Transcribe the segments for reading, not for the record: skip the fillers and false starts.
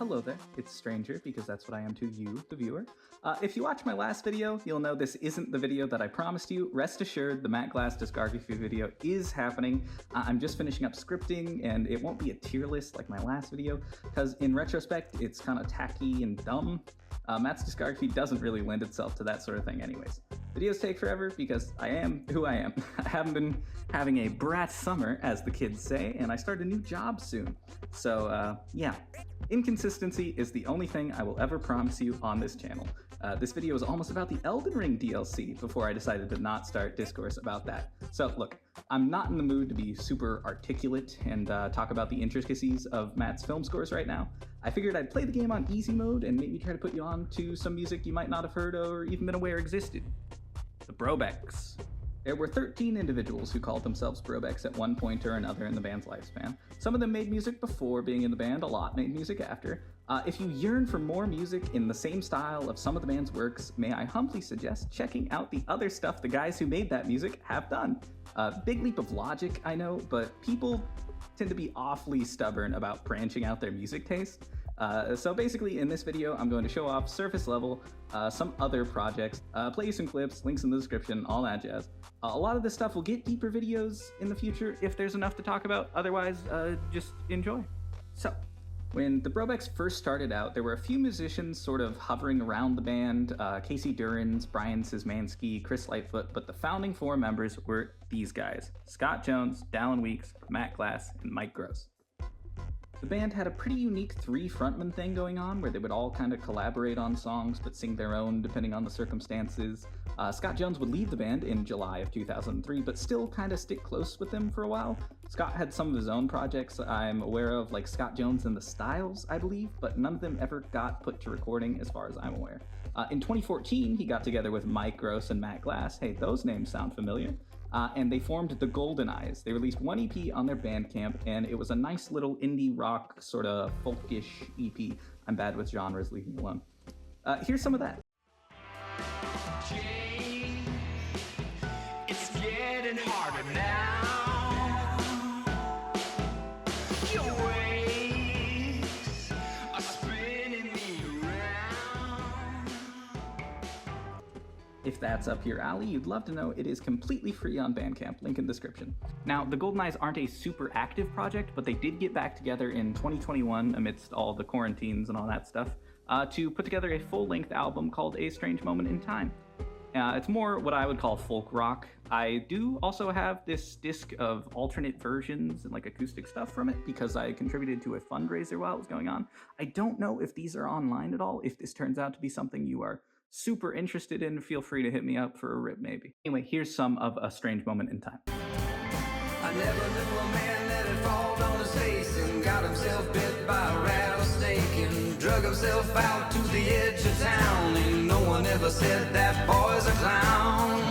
hello there. It's Stranger, because that's what I am to you, the viewer. If you watched my last video, you'll know this isn't the video that I promised you. Rest assured, the Matt Glass discography video is happening. I'm just finishing up scripting, and it won't be a tier list like my last video, because in retrospect, it's kind of tacky and dumb. Matt's discography doesn't really lend itself to that sort of thing anyways. Videos take forever because I am who I am. I haven't been having a brat summer, as the kids say, and I start a new job soon. So, yeah. Inconsistency is the only thing I will ever promise you on this channel. This video was almost about the Elden Ring DLC before I decided to not start discourse about that. So look, I'm not in the mood to be super articulate and talk about the intricacies of Matt's film scores right now. I figured I'd play the game on easy mode and maybe try to put you on to some music you might not have heard or even been aware existed. The Brobecks. There were 13 individuals who called themselves Brobecks at one point or another in the band's lifespan. Some of them made music before being in the band, a lot made music after. If you yearn for more music in the same style of some of the band's works, may I humbly suggest checking out the other stuff the guys who made that music have done. Big leap of logic, I know, but people tend to be awfully stubborn about branching out their music taste. So basically in this video, I'm going to show off surface level, some other projects, play you some clips, links in the description, all that jazz. A lot of this stuff will get deeper videos in the future if there's enough to talk about, otherwise just enjoy. So, when the Brobecks first started out, there were a few musicians sort of hovering around the band, Casey Durrans, Brian Szymanski, Chris Lightfoot, but the founding four members were these guys: Scott Jones, Dallin Weeks, Matt Glass, and Mike Gross. The band had a pretty unique three frontman thing going on where they would all kind of collaborate on songs but sing their own depending on the circumstances. Scott Jones would leave the band in July of 2003 but still kind of stick close with them for a while. Scott had some of his own projects I'm aware of, like Scott Jones and the Styles, I believe, but none of them ever got put to recording as far as I'm aware. In 2014, he got together with Mike Gross and Matt Glass. Hey, those names sound familiar. And they formed the Golden Eyes. They released one EP on their Bandcamp, and it was a nice little indie rock, sort of folkish EP. I'm bad with genres, leave me alone. Here's some of that. It's getting harder now. Your waves are spinning me around. If that's up your alley, you'd love to know it is completely free on Bandcamp, link in the description. Now, the Golden Eyes aren't a super active project, but they did get back together in 2021 amidst all the quarantines and all that stuff to put together a full-length album called A Strange Moment in Time. It's more what I would call folk rock. I do also have this disc of alternate versions and like acoustic stuff from it because I contributed to a fundraiser while it was going on. I don't know if these are online at all. If this turns out to be something you are super interested in, feel free to hit me up for a rip maybe. Anyway, here's some of A Strange Moment in Time. I never knew a man that had fallen on his face and got himself bit by a rattlesnake and drug himself out to the edge of town, and no one ever said that boy's a clown.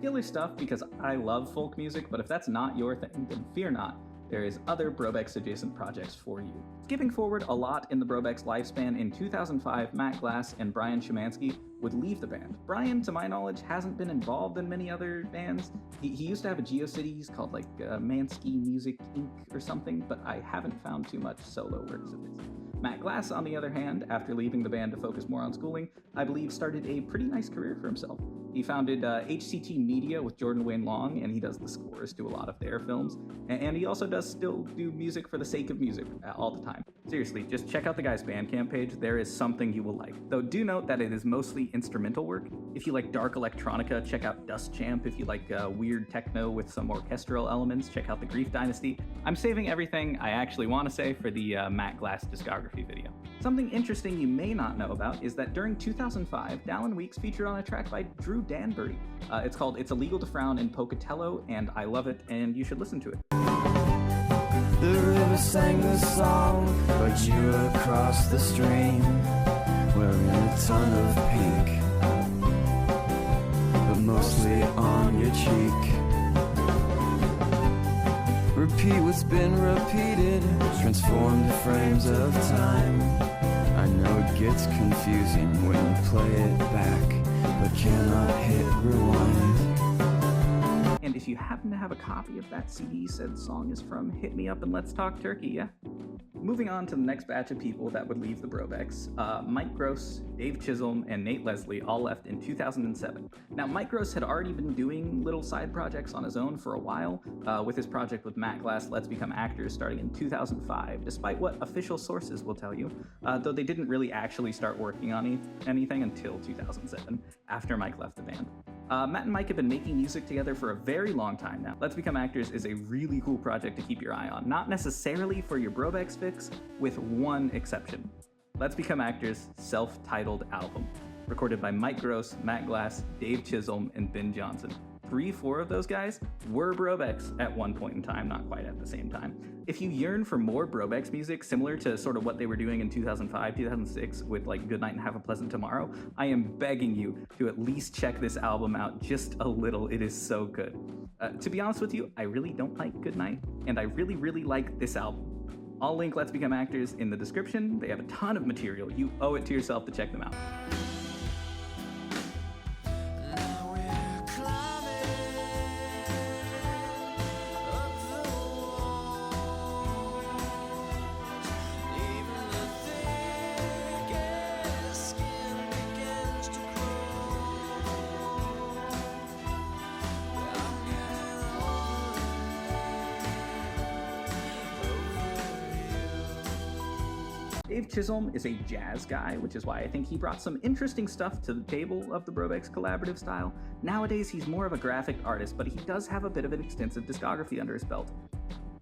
Killer stuff because I love folk music, but if that's not your thing, then fear not. There is other Brobecks adjacent projects for you. Skipping forward a lot in the Brobecks lifespan, in 2005, Matt Glass and Brian Szymanski would leave the band. Brian, to my knowledge, hasn't been involved in many other bands. He used to have a GeoCities called like Mansky Music Inc. or something, but I haven't found too much solo works of his. Matt Glass, on the other hand, after leaving the band to focus more on schooling, I believe started a pretty nice career for himself. He founded HCT Media with Jordan Wayne Long, and he does the scores to a lot of their films. And he also does still do music for the sake of music all the time. Seriously, just check out the guy's Bandcamp page. There is something you will like. Though do note that it is mostly instrumental work. If you like dark electronica, check out Dust Champ. If you like weird techno with some orchestral elements, check out The Grief Dynasty. I'm saving everything I actually want to say for the Matt Glass discography video. Something interesting you may not know about is that during 2005, Dallin Weeks featured on a track by Drew Danbury. It's called It's Illegal to Frown in Pocatello, and I love it, and you should listen to it. The river sang the song, but you were across the stream, wearing a ton of pink, but mostly on your cheek. Repeat what's been repeated, transformed frames of time. I know it gets confusing when you play it back. but cannot hit rewind. And if you happen to have a copy of that CD said song is from, hit me up and let's talk turkey, yeah? Moving on to the next batch of people that would leave the Brobecks, Mike Gross, Dave Chisholm, and Nate Leslie all left in 2007. Now, Mike Gross had already been doing little side projects on his own for a while, with his project with Matt Glass, Let's Become Actors, starting in 2005, despite what official sources will tell you, though they didn't really actually start working on anything until 2007, after Mike left the band. Matt and Mike have been making music together for a very long time now. Let's Become Actors is a really cool project to keep your eye on, not necessarily for your Brobecks fix, with one exception. Let's Become Actors' self-titled album, recorded by Mike Gross, Matt Glass, Dave Chisholm, and Ben Johnson. 3-4 of those guys were Brobecks at one point in time, not quite at the same time. If you yearn for more Brobecks music, similar to sort of what they were doing in 2005, 2006 with like Goodnight and Have a Pleasant Tomorrow, I am begging you to at least check this album out just a little. It is so good. To be honest with you, I really don't like Goodnight, and I really, really like this album. I'll link Let's Become Actors in the description. They have a ton of material. You owe it to yourself to check them out. Dave Chisholm is a jazz guy, which is why I think he brought some interesting stuff to the table of the Brobecks collaborative style. Nowadays, he's more of a graphic artist, but he does have a bit of an extensive discography under his belt,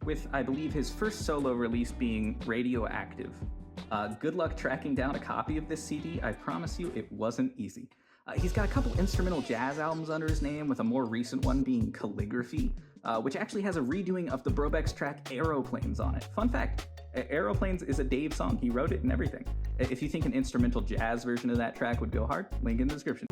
with, I believe, his first solo release being Radioactive. Good luck tracking down a copy of this CD. I promise you it wasn't easy. He's got a couple instrumental jazz albums under his name, with a more recent one being Calligraphy, which actually has a redoing of the Brobecks track Aeroplanes on it. Fun fact, Aeroplanes is a Dave song. He wrote it and everything. If you think an instrumental jazz version of that track would go hard, link in the description.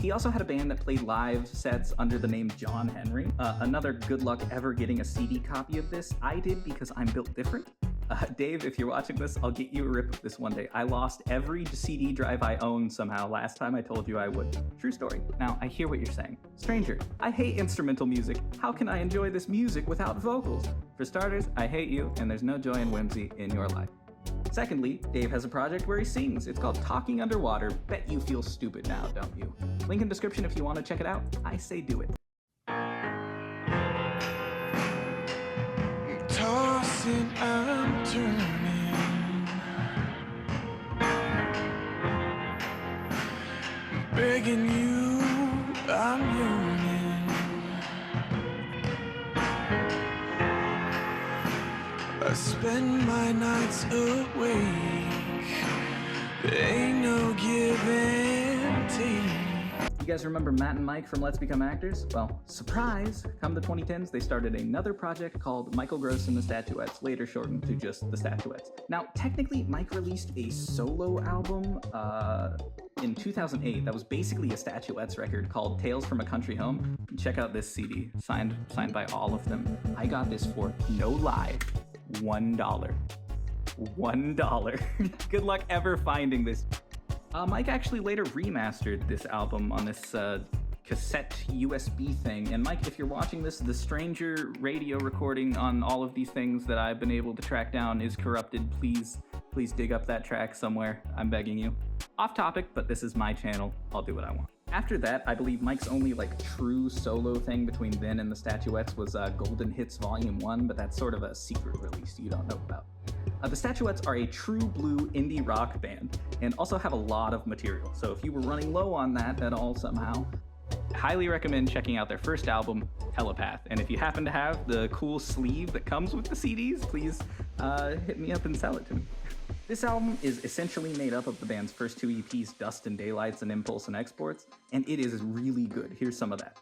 He also had a band that played live sets under the name John Henry. Another good luck ever getting a CD copy of this. I did because I'm built different. Dave, if you're watching this, I'll get you a rip of this one day. I lost every CD drive I owned somehow last time I told you I would. True story. Now, I hear what you're saying. Stranger, I hate instrumental music. How can I enjoy this music without vocals? For starters, I hate you, and there's no joy and whimsy in your life. Secondly, Dave has a project where he sings. It's called Talking Underwater. Bet you feel stupid now, don't you? Link in description if you want to check it out. I say do it. Tossing and turning, begging you, I'm yearning. I spend my nights awake. There ain't no give and take. You guys remember Matt and Mike from Let's Become Actors? Well, surprise! Come the 2010s, they started another project called Michael Gross and the Statuettes, later shortened to just the Statuettes. Now, technically, Mike released a solo album in 2008 that was basically a Statuettes record called Tales from a Country Home. Check out this CD, signed by all of them. I got this for, no lie, $1. $1. Good luck ever finding this. Mike actually later remastered this album on this cassette USB thing. And Mike, if you're watching this, the Stranger radio recording on all of these things that I've been able to track down is corrupted. Please dig up that track somewhere. I'm begging you. Off topic, but this is my channel. I'll do what I want. After that, I believe Mike's only true solo thing between then and the Statuettes was Golden Hits Volume 1, but that's sort of a secret release you don't know about. The Statuettes are a true blue indie rock band and also have a lot of material, so if you were running low on that at all somehow, highly recommend checking out their first album, Telepath. And if you happen to have the cool sleeve that comes with the CDs, please hit me up and sell it to me. This album is essentially made up of the band's first 2 EPs, Dust and Daylights and Impulse and Exports, and it is really good. Here's some of that.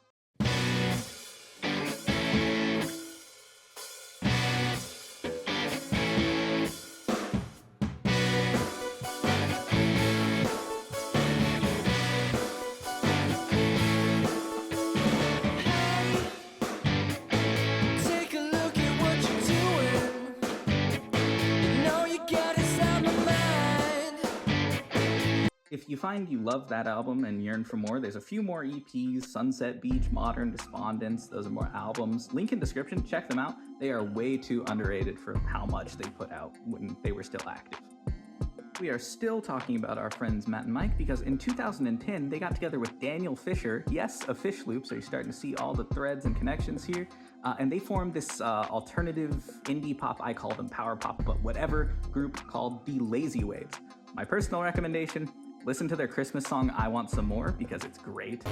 If you find you love that album and yearn for more, there's a few more EPs, Sunset Beach, Modern Despondence, those are more albums. Link in description, check them out. They are way too underrated for how much they put out when they were still active. We are still talking about our friends Matt and Mike because in 2010, they got together with Daniel Fisher, yes, of Fish Loop, so you're starting to see all the threads and connections here, and they formed this alternative indie pop, I call them power pop, but whatever, group called The Lazy Waves. My personal recommendation, listen to their Christmas song, I Want Some More, because it's great.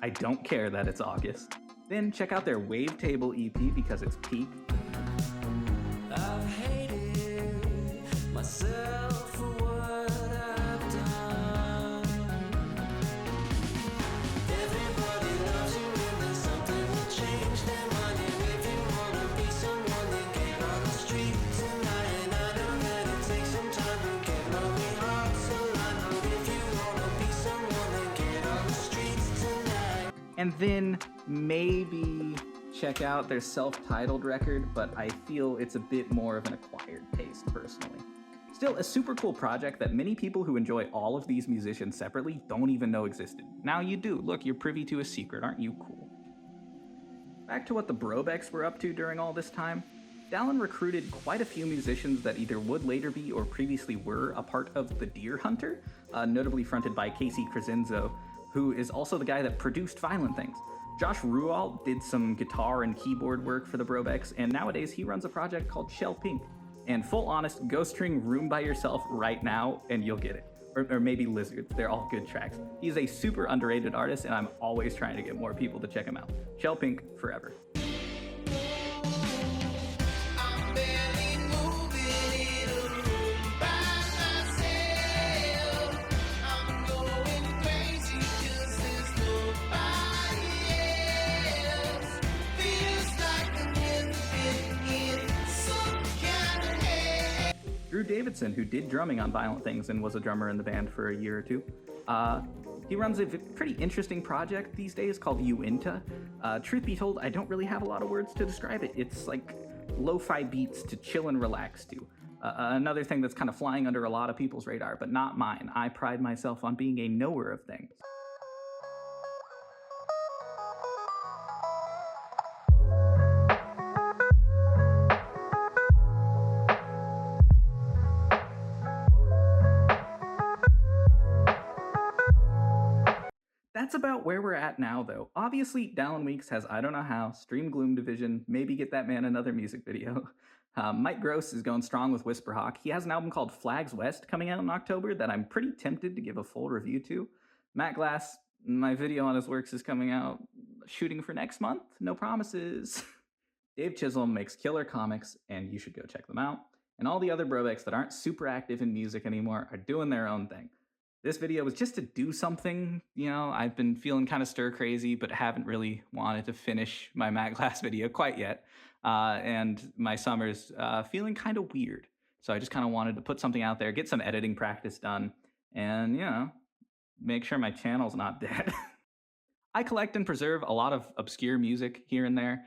I don't care that it's August. Then check out their Wavetable EP because it's peak. I've hated myself for what I've done. Everybody loves you and there's something will change their mind. And if you wanna be someone, then get on the street tonight. And I know that it takes some time to get lonely hearts aligned. But if you wanna be someone, then get on the streets tonight. And then maybe check out their self-titled record, but I feel it's a bit more of an acquired taste personally. Still, a super cool project that many people who enjoy all of these musicians separately don't even know existed. Now you do. Look, you're privy to a secret. Aren't you cool? Back to what the Brobecks were up to during all this time. Dallin recruited quite a few musicians that either would later be or previously were a part of the Deer Hunter, notably fronted by Casey Crescenzo, who is also the guy that produced Violent Things. Josh Rualt did some guitar and keyboard work for the Brobecks, and nowadays he runs a project called Shell Pink. And full honest, go string Room by Yourself right now and you'll get it. Or maybe Lizards, they're all good tracks. He's a super underrated artist and I'm always trying to get more people to check him out. Shell Pink forever. Drew Davidson, who did drumming on Violent Things and was a drummer in the band for a year or two, he runs a pretty interesting project these days called Uinta. Truth be told, I don't really have a lot of words to describe it. It's like lo-fi beats to chill and relax to. Another thing that's kind of flying under a lot of people's radar, but not mine. I pride myself on being a knower of things. That's about where we're at now, though. Obviously, Dallin Weeks has I Don't Know How, Stream Gloom Division, maybe get that man another music video. Mike Gross is going strong with Whisperhawk. He has an album called Flags West coming out in October that I'm pretty tempted to give a full review to. Matt Glass, my video on his works is coming out, shooting for next month, no promises. Dave Chisholm makes killer comics, and you should go check them out. And all the other Brobecks that aren't super active in music anymore are doing their own thing. This video was just to do something, you know, I've been feeling kind of stir crazy, but haven't really wanted to finish my Matt Glass video quite yet. And my summer's feeling kind of weird. So I just kind of wanted to put something out there, get some editing practice done, and, you know, make sure my channel's not dead. I collect and preserve a lot of obscure music here and there,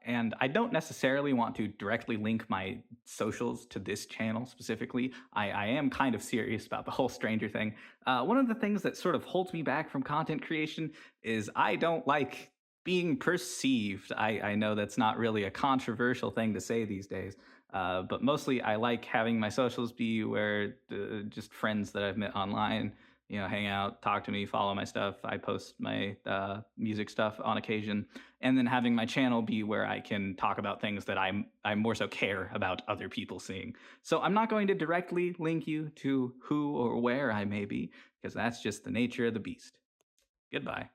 and I don't necessarily want to directly link my socials to this channel specifically. I am kind of serious about the whole Stranger thing. One of the things that sort of holds me back from content creation is I don't like being perceived. I know that's not really a controversial thing to say these days, but mostly I like having my socials be where just friends that I've met online, hang out, talk to me, follow my stuff. I post my music stuff on occasion, and then having my channel be where I can talk about things that I more so care about other people seeing. So I'm not going to directly link you to who or where I may be, because that's just the nature of the beast. Goodbye.